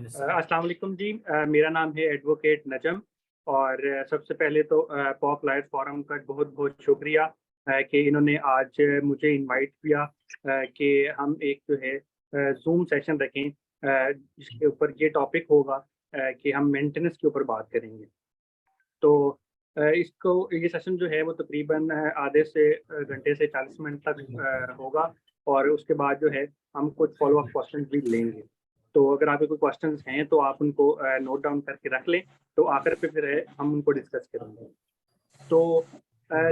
अस्सलाम वालेकुम जी। मेरा नाम है एडवोकेट नजम। और सबसे पहले तो पॉप लाइफ फोरम का बहुत बहुत शुक्रिया कि इन्होंने आज मुझे इनवाइट किया कि हम एक जो है जूम सेशन रखें जिसके ऊपर ये टॉपिक होगा कि हम मेंटेनेंस के ऊपर बात करेंगे। तो इसको ये सेशन जो है वो तकरीबन आधे से घंटे से 40 मिनट तक होगा। और उसके बाद जो है हम कुछ फॉलो अप क्वेश्चन भी लेंगे। तो अगर आपके कोई क्वेश्चंस हैं तो आप उनको नोट डाउन करके रख लें, तो आखिर पे फिर हम उनको डिस्कस करेंगे। तो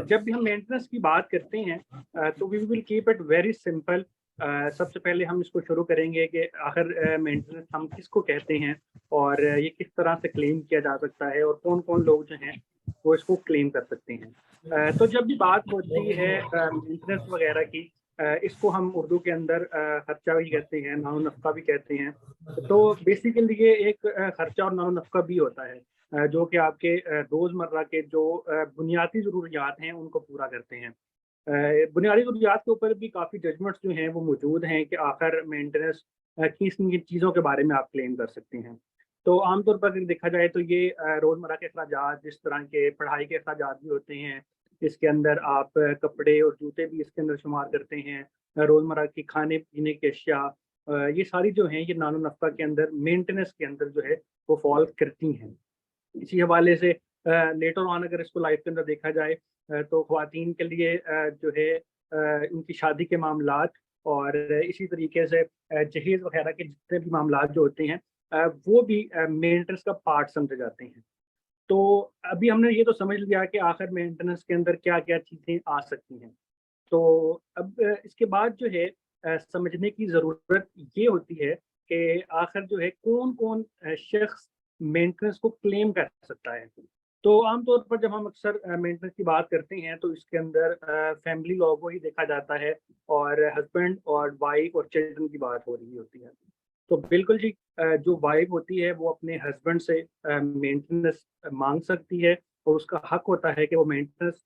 जब भी हम मेंटेनेंस की बात करते हैं तो we will keep it very simple. सबसे पहले हम इसको शुरू करेंगे कि आखिर मेंटेनेंस हम किसको कहते हैं और ये किस तरह से क्लेम किया जा सकता है और कौन कौन लोग जो हैं वो इसको क्लेम कर सकते हैं। तो जब भी बात होती है मेंटेनेंस वगैरह की, इसको हम उर्दू के अंदर खर्चा भी कहते हैं, नानो नफ़का भी कहते हैं। तो बेसिकली ये एक खर्चा और नानो नफ़का भी होता है जो कि आपके रोज़मर्रा के जो बुनियादी ज़रूरियात हैं उनको पूरा करते हैं। बुनियादी ज़रूरियात के ऊपर भी काफ़ी जजमेंट्स जो हैं वो मौजूद हैं कि आखिर मेंटेनेंस किस किन चीज़ों के बारे में आप क्लेम कर सकते हैं। तो आमतौर पर अगर देखा जाए तो ये रोज़मर्रा के अखराजात, जिस तरह के पढ़ाई के अखराजात भी होते हैं, इसके अंदर आप कपड़े और जूते भी इसके अंदर शुमार करते हैं। रोज़मर्रा की खाने-पीने की अशिया, ये सारी जो हैं ये नानो नफ़का के अंदर मेंटेनेंस के अंदर जो है वो फ़ॉल करती हैं। इसी हवाले से लेटर ऑन अगर इसको लाइफ के अंदर देखा जाए तो ख़वातीन के लिए जो है उनकी शादी के मामलात और इसी तरीके से जहेज़ वग़ैरह के जितने भी मामलात जो होते हैं वो भी मेंटेनेंस का पार्ट समझे जाते हैं। तो अभी हमने ये तो समझ लिया कि आखिर मेंटेनेंस के अंदर क्या-क्या चीज़ें आ सकती हैं। तो अब इसके बाद जो है समझने की ज़रूरत ये होती है कि आखिर जो है कौन-कौन शख्स मेंटेनेंस को क्लेम कर सकता है। तो आम तौर पर जब हम अक्सर मेंटेनेंस की बात करते हैं तो इसके अंदर फैमिली लॉ को ही देखा जाता है और हस्बैंड और वाइफ और चिल्ड्रन की बात हो रही होती है। तो बिल्कुल जी, जो वाइफ होती है वो अपने हस्बैंड से मेंटेनेंस माँग सकती है और उसका हक होता है कि वो मेंटेनेंस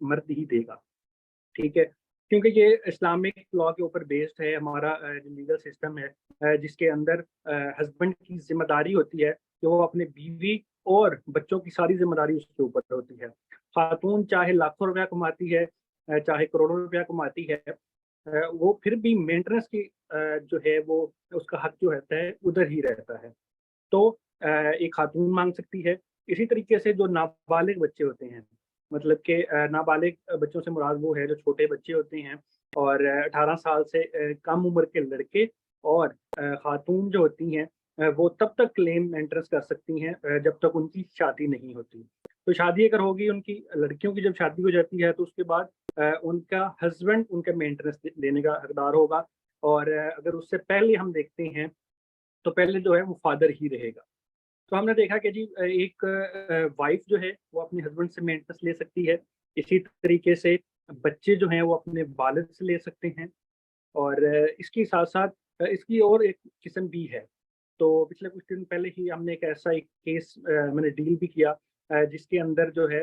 मर्द ही देगा। ठीक है? क्योंकि ये इस्लामिक लॉ के ऊपर बेस्ड है हमारा जो लीगल सिस्टम है, जिसके अंदर हस्बैंड की ज़िम्मेदारी होती है कि वो अपने बीवी और बच्चों की सारी ज़िम्मेदारी उसके ऊपर होती है। खातून चाहे लाखों रुपया कमाती है, चाहे करोड़ों रुपया कमाती है, वो फिर भी मेंटेनेंस की जो है वो उसका हक जो रहता है उधर ही रहता है। तो एक खातून माँग सकती है। इसी तरीके से जो नाबालिग बच्चे होते हैं, मतलब कि नाबालिग बच्चों से मुराद वो है जो छोटे बच्चे होते हैं और 18 साल से कम उम्र के लड़के और खातून जो होती हैं वो तब तक क्लेम मेंटेनेंस कर सकती हैं जब तक उनकी शादी नहीं होती। तो शादी अगर होगी उनकी, लड़कियों की जब शादी हो जाती है तो उसके बाद उनका हस्बैंड उनका मेंटेनेंस देने का हकदार होगा। और अगर उससे पहले हम देखते हैं तो पहले जो है वो फादर ही रहेगा। तो हमने देखा कि जी एक वाइफ जो है वो अपने हस्बैंड से मेंटेनेंस ले सकती है। इसी तरीके से बच्चे जो हैं वो अपने वालिद से ले सकते हैं। और इसके साथ-साथ इसकी और एक किस्म भी है। तो पिछले कुछ दिन पहले ही हमने एक ऐसा एक केस मैंने डील भी किया जिसके अंदर जो है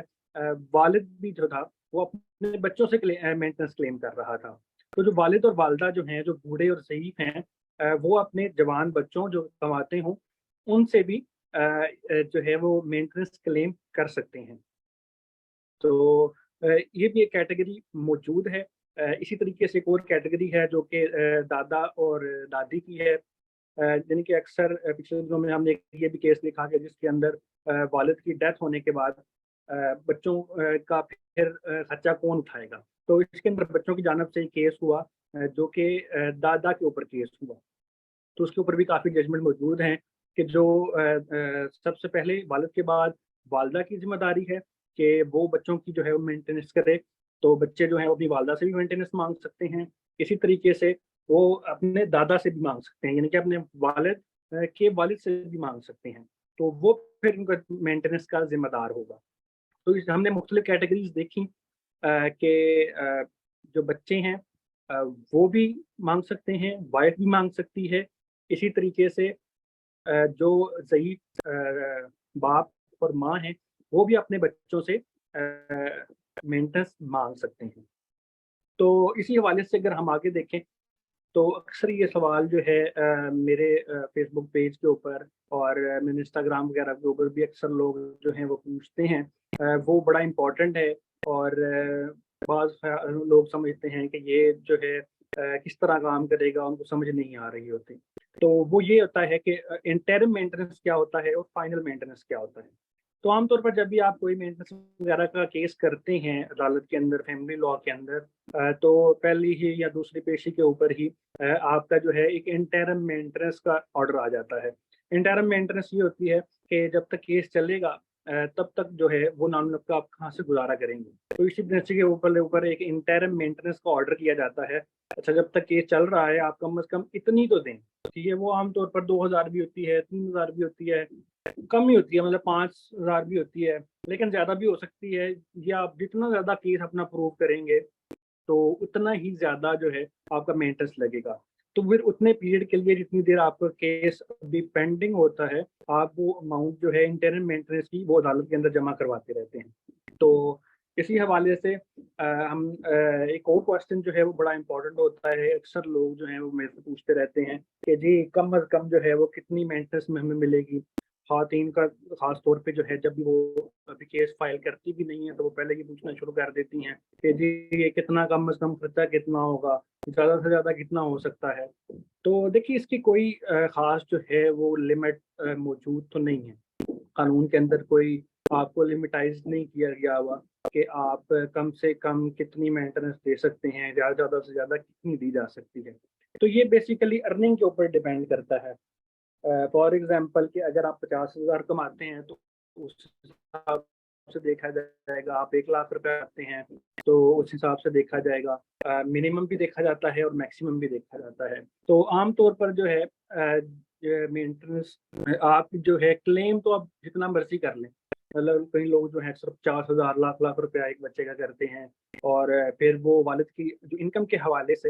वालिद भी जो था वो अपने बच्चों से मेंटेनेंस क्लेम कर रहा था। तो जो वालिद और वालिदा जो हैं, जो बूढ़े और ज़ईफ़ हैं, वो अपने जवान बच्चों जो कमाते हों, उनसे भी जो है वो मेंटेनेंस क्लेम कर सकते हैं। तो ये भी एक कैटेगरी मौजूद है। इसी तरीके से एक और कैटेगरी है जो कि दादा और दादी की है। यानी कि अक्सर पिछले दिनों में हमने एक ये भी केस देखा कि जिसके अंदर वालिद की डेथ होने के बाद बच्चों का फिर खर्चा कौन उठाएगा? तो इसके अंदर बच्चों की जानिब से एक केस हुआ जो कि दादा के ऊपर केस हुआ। तो उसके ऊपर भी काफ़ी जजमेंट मौजूद हैं कि जो सबसे पहले वालिद के बाद वालिदा की ज़िम्मेदारी है कि वो बच्चों की जो है वो मेंटेनेंस करे। तो बच्चे जो हैं वो अपनी वालिदा से भी मेंटेनेंस माँग सकते हैं। इसी तरीके से वो अपने दादा से भी माँग सकते हैं, यानी कि अपने वालिद के वालिद से भी माँग सकते हैं। तो वो फिर उनका मेंटेनेंस का ज़िम्मेदार होगा। तो इस हमने मुख्तलिफ कैटेगरीज़ देखी कि जो बच्चे हैं अ, वो भी माँग सकते हैं, वाइफ़ भी माँग सकती है। इसी तरीके से जो ज़ईफ़ बाप और माँ हैं, वो भी अपने बच्चों से मेंटेनेंस माँग सकते हैं। तो इसी हवाले से अगर हम आगे देखें तो अक्सर ये सवाल जो है मेरे फेसबुक पेज के ऊपर और मैंने इंस्टाग्राम वगैरह के ऊपर भी अक्सर लोग जो हैं वो पूछते हैं। वो बड़ा इम्पोर्टेंट है और बाज़ लोग समझते हैं कि ये जो है किस तरह काम करेगा, उनको समझ नहीं आ रही होती। तो वो ये होता है कि इंटरिम मेंटेनेंस क्या होता है और फाइनल मेंटेनेंस क्या होता है। तो आमतौर पर जब भी आप कोई मेंटेनेंस वगैरह का केस करते हैं अदालत के अंदर, फैमिली लॉ के अंदर, तो पहली ही या दूसरी पेशी के ऊपर ही आपका जो है एक इंटरिम मेंटेनेंस का ऑर्डर आ जाता है। इंटरिम मेंटेनेंस ये होती है कि जब तक केस चलेगा तब तक जो है वो नामुनक्का आप कहाँ से गुज़ारा करेंगे। तो इसी प्रिंसिपल के ऊपर एक इंटरिम मेंटेनेंस का ऑर्डर किया जाता है। अच्छा, जब तक केस चल रहा है आप कम से कम इतनी तो दें। ठीक है, वो आमतौर पर 2000 भी होती है, 3000 भी होती है, कम ही होती है, मतलब 5000 भी होती है, लेकिन ज़्यादा भी हो सकती है। या आप जितना ज़्यादा केस अपना प्रूव करेंगे, तो उतना ही ज़्यादा जो है आपका मेंटेनेंस लगेगा। तो फिर उतने पीरियड के लिए जितनी देर आपका केस अभी पेंडिंग होता है, आप वो अमाउंट जो है इंटरिम मेंटेनेंस की वो अदालत के अंदर जमा करवाते रहते हैं। तो इसी हवाले से हम एक और क्वेश्चन जो है वो बड़ा इम्पोर्टेंट होता है। अक्सर लोग जो हैं वो मेरे से पूछते रहते हैं कि जी कम अज़ कम जो है वो कितनी मेंटेनेंस में हमें मिलेगी? ख़वातीन का ख़ास तौर पे जो है जब भी वो अभी केस फाइल करती भी नहीं है, तो वो पहले ये पूछना शुरू कर देती हैं कि जी ये कितना कम से कम खर्चा कितना होगा? ज़्यादा से ज़्यादा कितना हो सकता है? तो देखिए इसकी कोई ख़ास जो है वो लिमिट मौजूद तो नहीं है। कानून के अंदर कोई आपको लिमिटाइज़ नहीं किया गया हुआ कि आप कम से कम कितनी मेंटेनेंस दे सकते हैं, ज़्यादा से ज़्यादा कितनी दी जा सकती है। तो ये बेसिकली अर्निंग के ऊपर डिपेंड करता है। फॉर एग्ज़ाम्पल कि अगर आप 50,000 कमाते हैं तो उस हिसाब से देखा जाएगा, आप 1 लाख रुपए आते हैं, तो उस हिसाब से देखा जाएगा। मिनिमम भी देखा जाता है और मैक्सिमम भी देखा जाता है। तो आम तौर पर जो है ये मेंटेनेंस आप जो है क्लेम तो आप जितना मर्ज़ी कर लें। मतलब कई लोग जो हैं सिर्फ़ 50,000 लाख-लाख रुपया एक बच्चे का करते हैं और फिर वो वालिद की जो इनकम के हवाले से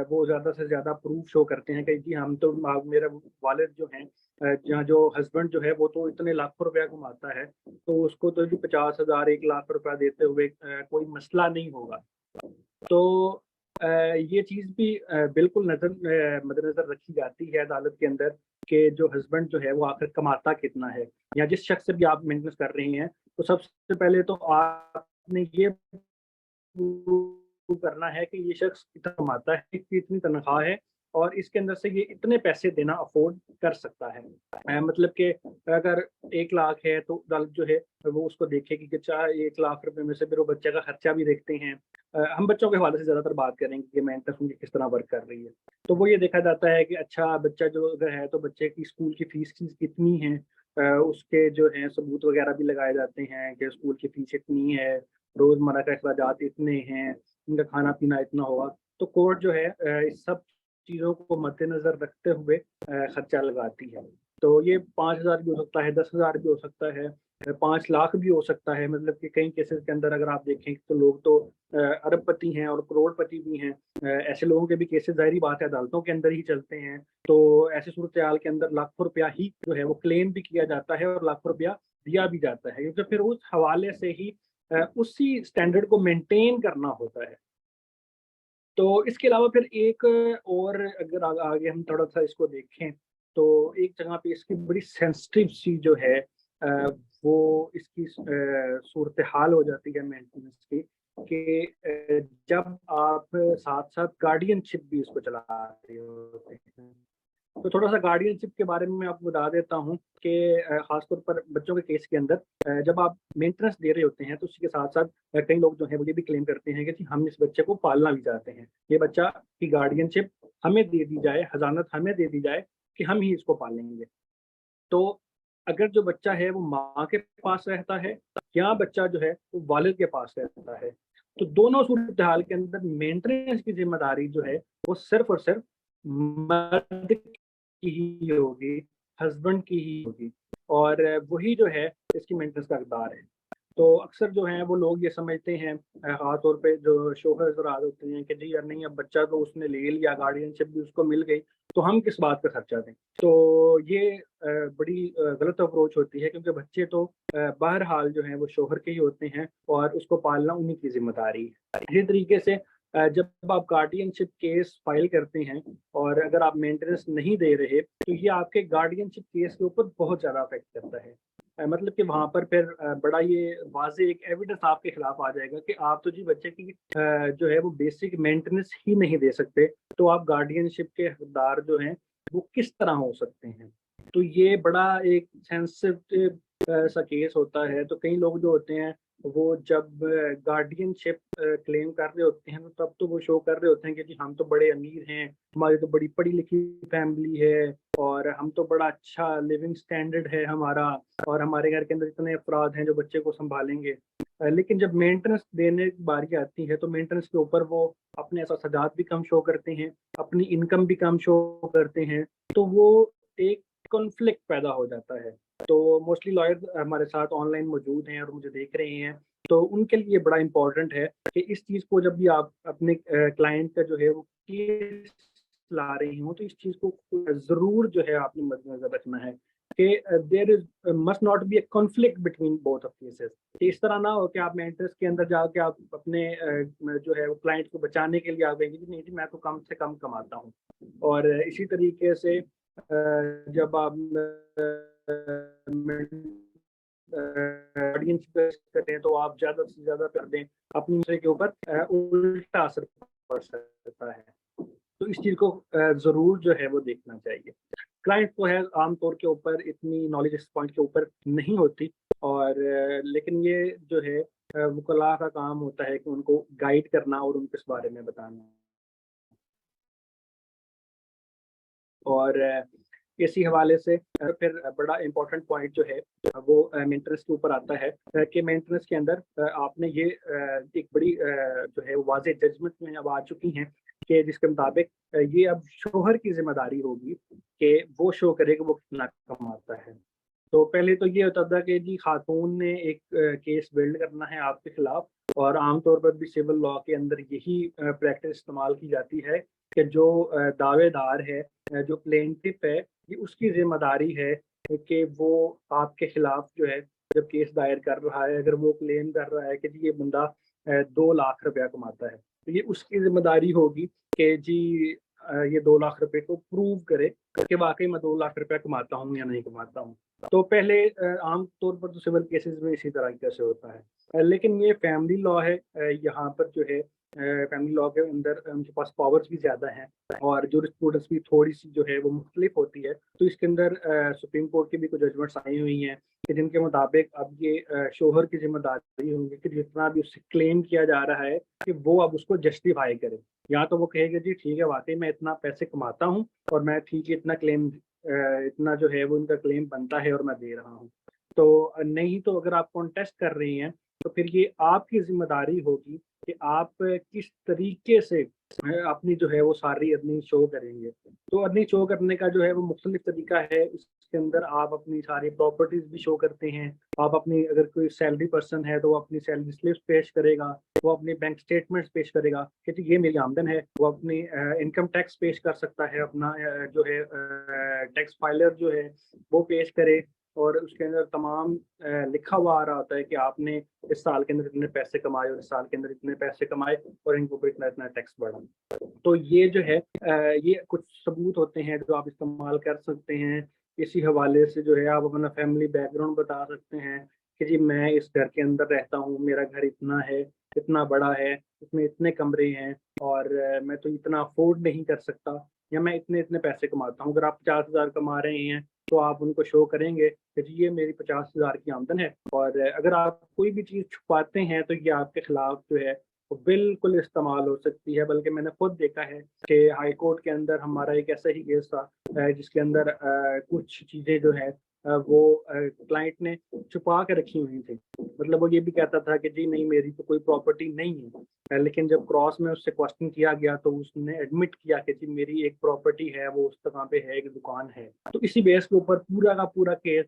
वो ज़्यादा से ज़्यादा प्रूफ़ शो करते हैं कि जी हम तो मेरा वालिद जो हैं जहाँ जो हस्बैंड जो है वो तो इतने लाखों रुपया कमाता है, तो उसको तो जी 50,000 1 लाख रुपया देते हुए कोई मसला नहीं होगा। तो ये चीज़ भी बिल्कुल मद्देनज़र रखी जाती है अदालत के अंदर कि जो हस्बैंड जो है वो आखिर कमाता कितना है, या जिस शख्स से भी आप मेंटेनेंस कर रही हैं, तो सबसे पहले तो आपने ये प्रूव करना है कि ये शख्स कितना कमाता है, इसकी इतनी तनख्वाह है और इसके अंदर से ये इतने पैसे देना अफ़ोर्ड कर सकता है। मतलब कि अगर 1 लाख है तो अदालत जो है वो उसको देखेगी कि अच्छा 1 लाख रुपए में से फिर वो बच्चे का खर्चा भी देखते हैं। हम बच्चों के हवाले से ज़्यादातर बात करेंगे कि मेंटेनेंस उनकी किस तरह वर्क कर रही है। तो वो ये देखा जाता है कि अच्छा बच्चा जो अगर है तो बच्चे की स्कूल की फ़ीस कितनी है? उसके जो हैं सबूत वगैरह भी लगाए जाते हैं कि स्कूल की फ़ीस इतनी है, रोज़मर्रा के अखराजात इतने हैं, इनका खाना-पीना इतना होगा। तो कोर्ट जो है इस सब चीज़ों को मद्देनज़र रखते हुए खर्चा लगाती है। तो ये 5,000 भी हो सकता है, 10,000 भी हो सकता है, 5 लाख भी हो सकता है। मतलब कि कई केसेज़ के अंदर अगर आप देखें तो लोग तो अरबपति हैं और करोड़पति भी हैं। ऐसे लोगों के भी केसेज़ ज़ाहिर-सी बात है अदालतों के अंदर ही चलते हैं। तो ऐसी सूरत-ए-हाल के अंदर लाखों रुपया ही जो है वो क्लेम भी किया जाता है और लाखों रुपया दिया भी जाता है। क्योंकि फिर उस हवाले से ही उसी स्टैंडर्ड को मेंटेन करना होता है। तो इसके अलावा फिर एक और अगर आगे हम थोड़ा-सा इसको देखें, तो एक जगह पे इसकी बड़ी सेंसिटिव सी जो है वो इसकी सूरत-ए-हाल हो जाती है मेंटेनेंस की कि जब आप साथ-साथ गार्डियनशिप भी इसको चला रहे होते हैं। तो थोड़ा-सा गार्डियनशिप के बारे में मैं आपको बता देता हूँ कि ख़ासतौर पर बच्चों के केस के अंदर जब आप मेंटेनेंस दे रहे होते हैं, तो उसी के साथ-साथ कई लोग जो हैं वो ये भी क्लेम करते हैं कि जी हम इस बच्चे को पालना भी चाहते हैं। ये बच्चा की गार्डियनशिप हमें दे दी जाए, हज़ानत हमें दे दी जाए कि हम ही इसको पालेंगे। तो अगर जो बच्चा है वो माँ के पास रहता है या बच्चा जो है वो वालिद के पास रहता है, तो दोनों सूरत-ए-हाल के अंदर मेंटेनेंस की ज़िम्मेदारी जो है वो सिर्फ़ और सिर्फ़ मर्द की ही होगी, हस्बैंड की ही होगी और वही जो है इसकी मेंटेनेंस का हकदार है। तो अक्सर जो हैं वो लोग ये समझते हैं ख़ास तौर पे जो शोहर हज़रात होते हैं कि जी यार नहीं अब बच्चा तो उसने ले लिया, गार्डियनशिप भी उसको मिल गई, तो हम किस बात का खर्चा दें। तो ये बड़ी गलत अप्रोच होती है क्योंकि बच्चे तो बहरहाल जो हैं वो शोहर के ही होते हैं और उसको पालना उन्हीं की ज़िम्मेदारी है। इसी तरीके से जब आप गार्डियनशिप केस फाइल करते हैं और अगर आप मेंटेनेंस नहीं दे रहे तो ये आपके गार्डियनशिप केस के ऊपर बहुत ज़्यादा अफेक्ट करता है। मतलब कि वहाँ पर फिर बड़ा ये वाज़ेह एक एविडेंस आपके खिलाफ आ जाएगा कि आप तो जी बच्चे की जो है वो बेसिक मेंटेनेंस ही नहीं दे सकते, तो आप गार्डियनशिप के हकदार जो हैं वो किस तरह हो सकते हैं? तो ये बड़ा एक सेंसिटिव सा केस होता है। तो कई लोग जो होते हैं वो जब गार्डियनशिप क्लेम कर रहे होते हैं, तो तब तो वो शो कर रहे होते हैं कि जी हम तो बड़े अमीर हैं, हमारी तो बड़ी पढ़ी-लिखी फैमिली है और हम तो बड़ा अच्छा लिविंग स्टैंडर्ड है हमारा और हमारे घर के अंदर इतने अफराद हैं जो बच्चे को सँभालेंगे। लेकिन जब मेंटेनेंस देने की बारी आती है, तो मेंटेनेंस के ऊपर वो अपने असादात भी कम शो करते हैं, अपनी इनकम भी कम शो करते हैं, तो वो एक कॉन्फ्लिक्ट पैदा हो जाता है। तो मोस्टली लॉयर हमारे साथ ऑनलाइन मौजूद हैं और मुझे देख रहे हैं, तो उनके लिए बड़ा इम्पोर्टेंट है कि इस चीज़ को जब भी आप अपने क्लाइंट का जो है वो केस ला रही हों, तो इस चीज़ को ज़रूर जो है आपने मद्देनज़र रखना है कि there is must not be a conflict between both of cases. कि इस तरह ना हो कि आप मेंटर्स के अंदर जाके आप अपने जो है वो क्लाइंट को बचाने के लिए आप कहेंगे, "जी नहीं जी, मैं तो कम से कम कमाता हूँ।" और इसी तरीके से जब आप ऑडियंस पे करें तो आप ज़्यादा से ज़्यादा कर दें, अपनी दूसरे के ऊपर उल्टा असर पड़ सकता है। तो इस चीज़ को ज़रूर जो है वो देखना चाहिए। क्लाइंट को है आम तौर के ऊपर इतनी नॉलेज इस पॉइंट के ऊपर नहीं होती और लेकिन ये जो है वुकला का काम होता है कि उनको गाइड करना और उनको इस बारे में बताना। और इसी हवाले से फिर बड़ा इम्पोर्टेंट पॉइंट जो है वो मेंटेनेंस के ऊपर आता है कि मेंटेनेंस के अंदर आपने ये एक बड़ी जो है वाज़ेह जजमेंट में अब आ चुकी हैं कि जिसके मुताबिक ये अब शौहर की ज़िम्मेदारी होगी कि वो शो करे कि वो कितना कमाता है। तो पहले तो ये होता था कि जी खातून ने एक केस बिल्ड करना है आपके खिलाफ और आमतौर पर भी सिविल लॉ के अंदर यही प्रैक्टिस इस्तेमाल की जाती है कि जो दावेदार है जो प्लेंटिफ है, ये उसकी ज़िम्मेदारी है कि वो आपके खिलाफ जो है जब केस दायर कर रहा है, अगर वो क्लेम कर रहा है कि जी ये बंदा 2 लाख रुपया कमाता है, तो ये उसकी ज़िम्मेदारी होगी कि जी ये 2 लाख रुपए को प्रूव करे कि वाक़ई मैं 2 लाख रुपया कमाता हूँ या नहीं कमाता हूँ। तो पहले आम तौर पर तो सिविल केसेज़ में इसी तरीके से होता है। लेकिन ये फैमिली लॉ है यहाँ पर जो है फैमिली लॉ के अंदर उनके पास पावर्स भी ज़्यादा हैं और जूरिस्प्रूडेंस भी थोड़ी-सी जो है वो मुख्तलिफ होती है। तो इसके अंदर सुप्रीम कोर्ट की भी कुछ जजमेंट्स आई हुई हैं कि जिनके मुताबिक अब ये शौहर की ज़िम्मेदारी होगी कि जितना भी उससे क्लेम किया जा रहा है कि वो अब उसको जस्टिफ़ाई करे। या तो वो कहेगा जी ठीक है वाक़ई मैं इतना पैसे कमाता हूँ और मैं ठीक है इतना क्लेम इतना जो है वो उनका क्लेम बनता है और मैं दे रहा हूँ। तो नहीं तो अगर आप कॉन्टेस्ट कर रही हैं, तो फिर ये आपकी ज़िम्मेदारी होगी कि आप किस तरीके से अपनी जो है वो सारी अर्निंग शो करेंगे। तो अर्निंग शो करने का जो है वो मुख्तलिफ तरीका है, इसके अंदर आप अपनी सारी प्रॉपर्टीज़ भी शो करते हैं। आप अपनी अगर कोई सैलरी पर्सन है तो वो अपनी सैलरी स्लिप्स पेश करेगा, वो अपने बैंक स्टेटमेंट्स पेश करेगा कि जी ये मेरी आमदन है। वो अपनी इनकम टैक्स पेश कर सकता है, अपना जो है टैक्स फाइलर जो है वो पेश करे और उसके अंदर तमाम लिखा हुआ आ रहा होता है कि आपने इस साल के अंदर इतने पैसे कमाए और इस साल के अंदर इतने पैसे कमाए और इनके ऊपर इतना-इतना टैक्स बढ़ा। तो ये जो है ये कुछ सबूत होते हैं जो आप इस्तेमाल कर सकते हैं। इसी हवाले से जो है आप अपना फैमिली बैकग्राउंड बता सकते हैं कि जी मैं इस घर के अंदर रहता हूँ, मेरा घर इतना है, इतना बड़ा है, इसमें इतने कमरे हैं और मैं तो इतना अफ़ोर्ड नहीं कर सकता या मैं इतने-इतने पैसे कमाता हूँ। अगर आप 50,000 कमा रहे हैं, तो आप उनको शो करेंगे कि जी ये मेरी 50,000 की आमदन है और अगर आप कोई भी चीज़ छुपाते हैं, तो ये आपके खिलाफ जो है वो बिल्कुल इस्तेमाल हो सकती है, बल्कि मैंने खुद देखा है कि हाई कोर्ट के अंदर हमारा एक ऐसा ही केस था जिसके अंदर कुछ चीज़ें जो है वो क्लाइंट ने छुपा के रखी हुई थी। मतलब वो ये भी कहता था कि जी नहीं मेरी तो कोई प्रॉपर्टी नहीं है। लेकिन जब क्रॉस में उससे क्वेश्चन किया गया तो उसने एडमिट किया कि जी मेरी एक प्रॉपर्टी है, वो उस तरह पे है, एक दुकान है। तो इसी बेस के ऊपर पूरा का पूरा केस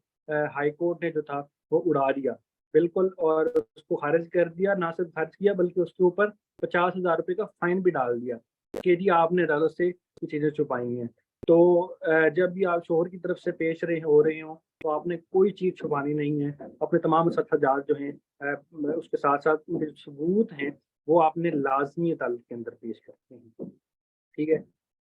हाई कोर्ट ने जो था वो उड़ा दिया। बिल्कुल और उसको खारिज कर दिया, ना सिर्फ खारिज किया बल्कि उसके ऊपर 50,000 रुपए का फाइन भी डाल दिया कि जी आपने अदालत से ये चीज़ें छुपाई हैं। तो जब भी आप शोहर की तरफ से पेश हो रहे हों, तो आपने कोई चीज़ छुपानी नहीं है। अपने तमाम सत्ताजात जो हैं उसके साथ-साथ उनके जो सबूत हैं, वो आपने लाजमी अदालत के अंदर पेश करते हैं। ठीक है,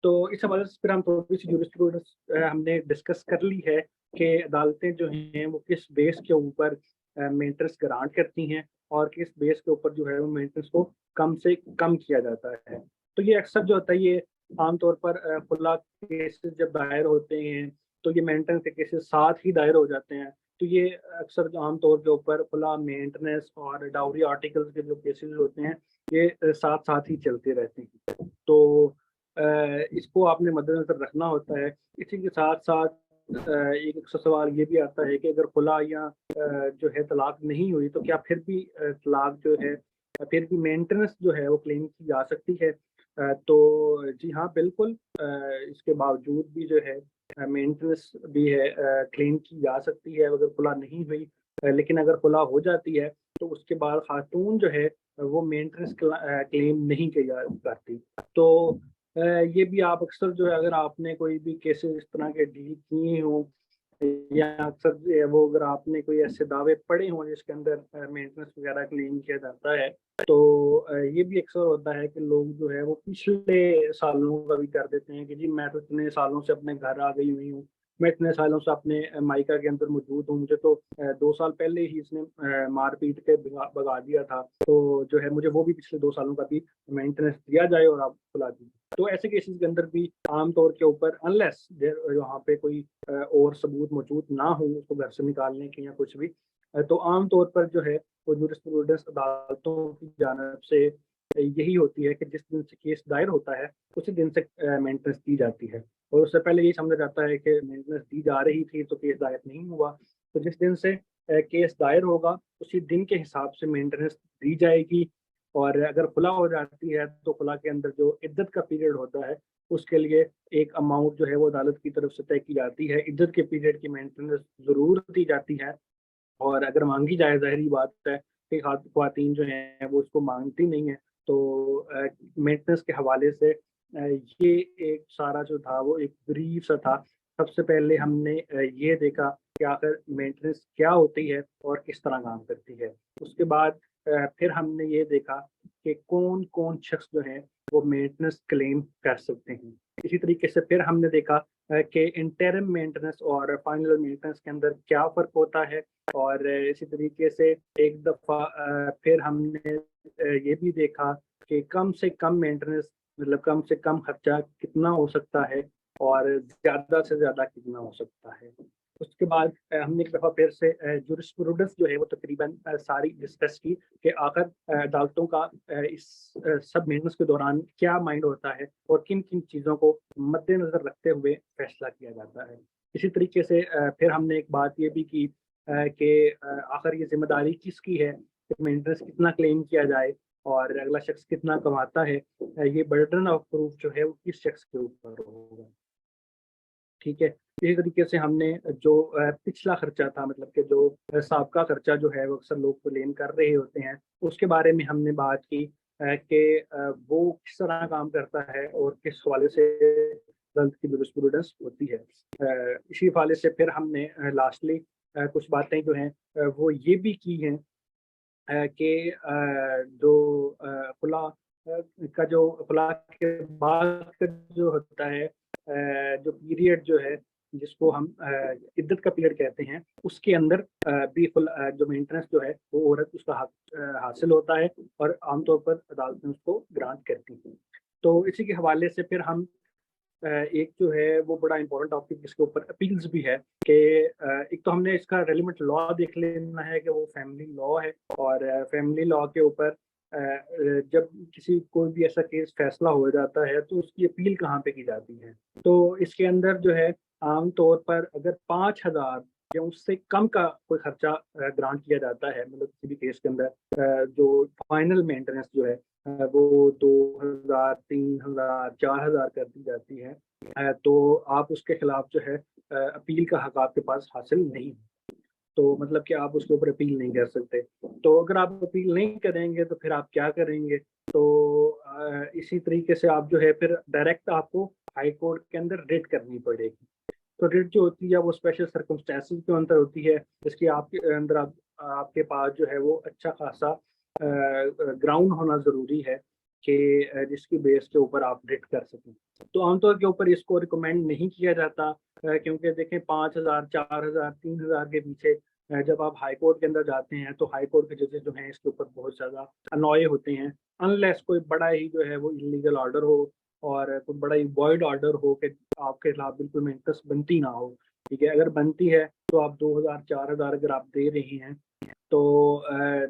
तो इस हवाले से फिर हम थोड़ी सी जूरिस्प्रूडेंस हमने डिस्कस कर ली है कि अदालतें जो हैं वो किस बेस के ऊपर मेंटेनेंस ग्रांट करती हैं और किस बेस के ऊपर जो है वो मेंटेनेंस को कम से कम किया जाता है। तो ये अक्सर जो होता है ये आमतौर पर खुला केसेस जब दायर होते हैं तो ये मेंटेनेंस के केसेस साथ ही दायर हो जाते हैं। तो ये अक्सर जो आमतौर के ऊपर खुला मेंटेनेंस और डाउरी आर्टिकल्स के जो केसेस होते हैं ये साथ साथ ही चलते रहते हैं। तो इसको आपने मद्देनज़र रखना होता है। इसी के साथ-साथ एक अक्सर सवाल ये भी आता है कि अगर खुला या जो है तलाक नहीं हुई तो क्या फिर भी तलाक जो है फिर भी मेंटेनेंस जो है वो क्लेम की जा सकती है? तो जी हाँ, बिल्कुल इसके बावजूद भी जो है मेंटेनेंस भी है क्लेम की जा सकती है अगर खुला नहीं हुई। लेकिन अगर खुला हो जाती है तो उसके बाद खातून जो है वो मेंटेनेंस क्लेम नहीं की जा करती। तो ये भी आप अक्सर जो है अगर आपने कोई भी केसेस इस तरह के डील किए हों या अक्सर वो अगर आपने कोई ऐसे दावे पढ़े हों जिसके अंदर मेंटेनेंस वगैरह क्लेम किया जाता है, तो ये भी अक्सर होता है कि लोग जो है वो पिछले सालों का भी कर देते हैं कि जी मैं तो इतने सालों से अपने घर आ गई हुई हूँ, मैं इतने सालों से अपने मायका के अंदर मौजूद हूँ, मुझे तो 2 साल पहले ही इसने मार-पीट के भगा दिया था, तो जो है मुझे वो भी पिछले 2 सालों का भी मेंटेनेंस दिया जाए और आप खुला दीजिए। तो ऐसे केसेस के अंदर भी आम तौर के ऊपर अनलेस देयर वहाँ पे कोई और सबूत मौजूद ना हो उसको घर से निकालने के या कुछ भी तो आम तौर पर जो है वो जूरिस्प्रूडेंस अदालतों की जानिब से यही होती है कि जिस दिन से केस दायर होता है उसी दिन से मेंटेनेंस दी जाती है और उससे पहले ये समझा जाता है कि मेंटेनेंस दी जा रही थी तो केस दायर नहीं हुआ। तो जिस दिन से केस दायर होगा उसी दिन के हिसाब से मेंटेनेंस दी जाएगी और अगर खुला हो जाती है तो खुला के अंदर जो इद्दत का पीरियड होता है उसके लिए एक अमाउंट जो है वो अदालत की तरफ से तय की जाती है। इद्दत के पीरियड की मेंटेनेंस ज़रूर दी जाती है और अगर माँगी जाए ज़ाहिर-सी बात है कि ख़वातीन जो हैं वो उसको माँगती नहीं हैं। तो मेंटेनेंस के हवाले से ये एक सारा जो था वो एक ब्रीफ सा था। सबसे पहले हमने ये देखा कि आखिर मेंटेनेंस क्या होती है और किस तरह काम करती है। उसके बाद फिर हमने ये देखा कि कौन-कौन शख्स जो हैं वो मेंटेनेंस क्लेम कर सकते हैं। इसी तरीके से फिर हमने देखा कि इंटरिम मेंटेनेंस और फाइनल मेंटेनेंस के अंदर क्या फ़र्क होता है और इसी तरीके से एक दफ़ा फिर हमने ये भी देखा कि कम से कम मेंटेनेंस मतलब कम से कम खर्चा कितना हो सकता है और ज़्यादा से ज़्यादा कितना हो सकता है। उसके बाद हमने एक दफ़ा फिर से जूरिस्प्रूडेंस जो है वो तकरीबन सारी डिस्कस की कि आखिर अदालतों का इस सब मेंटेनेंस के दौरान क्या माइंड होता है और किन-किन चीज़ों को मद्देनज़र रखते हुए फैसला किया जाता है। इसी तरीके से फिर हमने एक बात ये भी की कि आखिर ये ज़िम्मेदारी किसकी है कि मेंटेनेंस कितना क्लेम किया जाए और अगला शख्स कितना कमाता है। ये बर्डन ऑफ प्रूफ जो है वो किस शख्स के ऊपर होगा। ठीक है। इसी तरीके से हमने जो पिछला खर्चा था मतलब कि जो साबका खर्चा जो है वो अक्सर लोग क्लेम कर रहे होते हैं, उसके बारे में हमने बात की कि वो किस तरह काम करता है और किस हवाले से अदालत की जूरिस्प्रूडेंस होती है। इसी हवाले से फिर हमने लास्टली कुछ बातें जो हैं वो ये भी की हैं कि जो खुला का जो खुला के बाद का जो होता है जो पीरियड जो है जिसको हम इद्दत का पीरियड कहते हैं, उसके अंदर भी जो मेंटेनेंस जो है वो औरत उसका हक हासिल होता है और आमतौर पर अदालतें उसको ग्रांट करती हैं। तो इसी के हवाले से फिर हम एक जो है वो बड़ा इम्पोर्टेंट टॉपिक जिसके ऊपर अपील्स भी है कि एक तो हमने इसका रेलिवेंट लॉ देख लेना है कि वो फैमिली लॉ है और फैमिली लॉ के ऊपर जब किसी कोई भी ऐसा केस फैसला हो जाता है तो उसकी अपील कहाँ पे की जाती है। तो इसके अंदर जो है आम तौर पर अगर 5,000 या उससे कम का कोई खर्चा ग्रांट किया जाता है मतलब किसी भी केस के अंदर जो फाइनल मेंटेनेंस जो है वो 2,000, 3,000, 4,000 कर दी जाती है तो आप उसके खिलाफ जो है अपील का हक आपके पास हासिल नहीं है। तो मतलब कि आप उसके ऊपर अपील नहीं कर सकते। तो अगर आप अपील नहीं करेंगे तो फिर आप क्या करेंगे? तो इसी तरीके से आप जो है फिर डायरेक्ट आपको हाई कोर्ट के अंदर रिट करनी पड़ेगी। तो रिट जो होती है वो स्पेशल सर्कमस्टेंसेस के अंदर होती है, जिसकी आपके अंदर आपके पास जो है वो अच्छा खासा ग्राउंड होना ज़रूरी है कि जिसकी बेस के ऊपर आप रिट कर सकें। तो आमतौर के ऊपर इसको रिकमेंड नहीं किया जाता, क्योंकि देखें 5,000, 4,000, 3,000 के पीछे जब आप हाई कोर्ट के अंदर जाते हैं तो हाई कोर्ट के जजेस जो हैं इसके ऊपर बहुत ज़्यादा अनॉय होते हैं, अनलेस कोई बड़ा ही जो है वो इलीगल ऑर्डर हो और कोई बड़ा ही वॉइड ऑर्डर हो कि आपके खिलाफ बिल्कुल मेंटेनेंस बनती ना हो। ठीक है, अगर बनती है तो आप 2,000, 4,000 अगर आप दे रहे हैं तो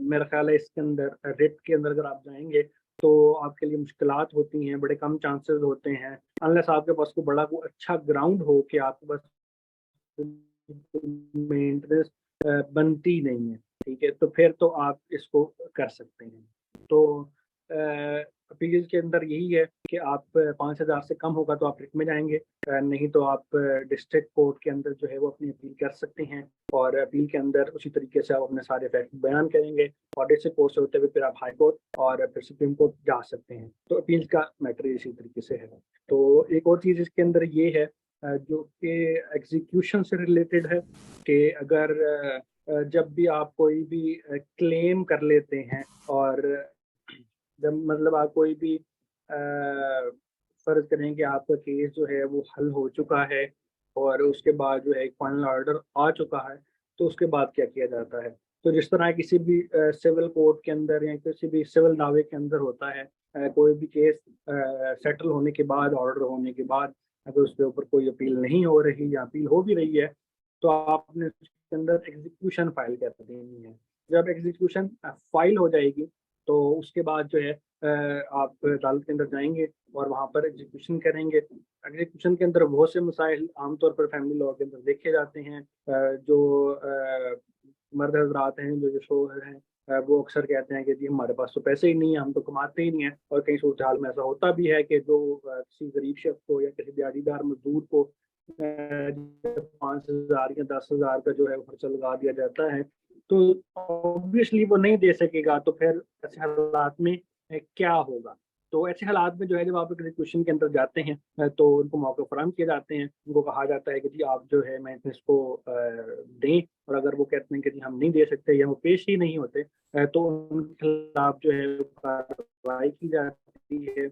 मेरा ख्याल है इसके अंदर रिट के अंदर अगर आप जाएंगे तो आपके लिए मुश्किलात होती हैं, बड़े कम चांसेस होते हैं, अनलेस आपके पास कोई बड़ा कोई अच्छा ग्राउंड हो कि आपके पास मेंटेनेंस बनती नहीं है। ठीक है, तो फिर तो आप इसको कर सकते हैं। तो अपील के अंदर यही है कि आप 5,000 से कम होगा तो आप रिट में जाएंगे, नहीं तो आप डिस्ट्रिक्ट कोर्ट के अंदर जो है वो अपनी अपील कर सकते हैं और अपील के अंदर उसी तरीके से आप अपने सारे फैक्ट बयान करेंगे और डिस्ट्रिक्ट कोर्ट से होते हुए फिर आप हाई कोर्ट और फिर सुप्रीम कोर्ट जा सकते हैं। तो अपील का मैटर इसी तरीके से है। तो एक और चीज़ इसके अंदर ये है जो कि एग्जीक्यूशन से रिलेटेड है कि अगर जब भी आप कोई भी क्लेम कर लेते हैं और जब मतलब आप कोई भी फर्ज करें कि आपका केस जो है वो हल हो चुका है और उसके बाद जो है एक फाइनल ऑर्डर आ चुका है, तो उसके बाद क्या किया जाता है। तो जिस तरह किसी भी सिविल कोर्ट के अंदर या किसी भी सिविल दावे के अंदर होता है, कोई भी केस सेटल होने के बाद, ऑर्डर होने के बाद अगर उसके ऊपर कोई अपील नहीं हो रही या अपील हो भी रही है तो आपने उसके अंदर एग्जीक्यूशन फाइल कर देनी है। जब एग्जीक्यूशन फाइल हो जाएगी तो उसके बाद जो है आप अदालत के अंदर जाएंगे और वहाँ पर एग्जीक्यूशन करेंगे। एग्जीक्यूशन के अंदर बहुत से मसाइल आमतौर पर फैमिली लॉ के अंदर देखे जाते हैं। जो मर्द हजरात हैं, जो जो शोहर हैं, वो अक्सर कहते हैं कि जी हमारे पास तो पैसे ही नहीं है, हम तो कमाते ही नहीं है। और कई सूरत हाल में ऐसा होता भी है कि जो किसी गरीब शख्स को या किसी दिहाड़ीदार मजदूर को 5,000 या 10,000 का जो है खर्चा लगा दिया जाता है तो ऑब्वियसली वो नहीं दे सकेगा। तो फिर ऐसे हालात में क्या होगा। तो ऐसे हालात में जो है जब आप एग्जीक्यूशन के अंदर जाते हैं तो उनको मौके फराहम किए जाते हैं, उनको कहा जाता है कि जी आप जो है मेंटेनेंस को दें। और अगर वो कहते हैं कि जी हम नहीं दे सकते या वो पेश ही नहीं होते तो उनके खिलाफ जो है कार्रवाई की जाती है।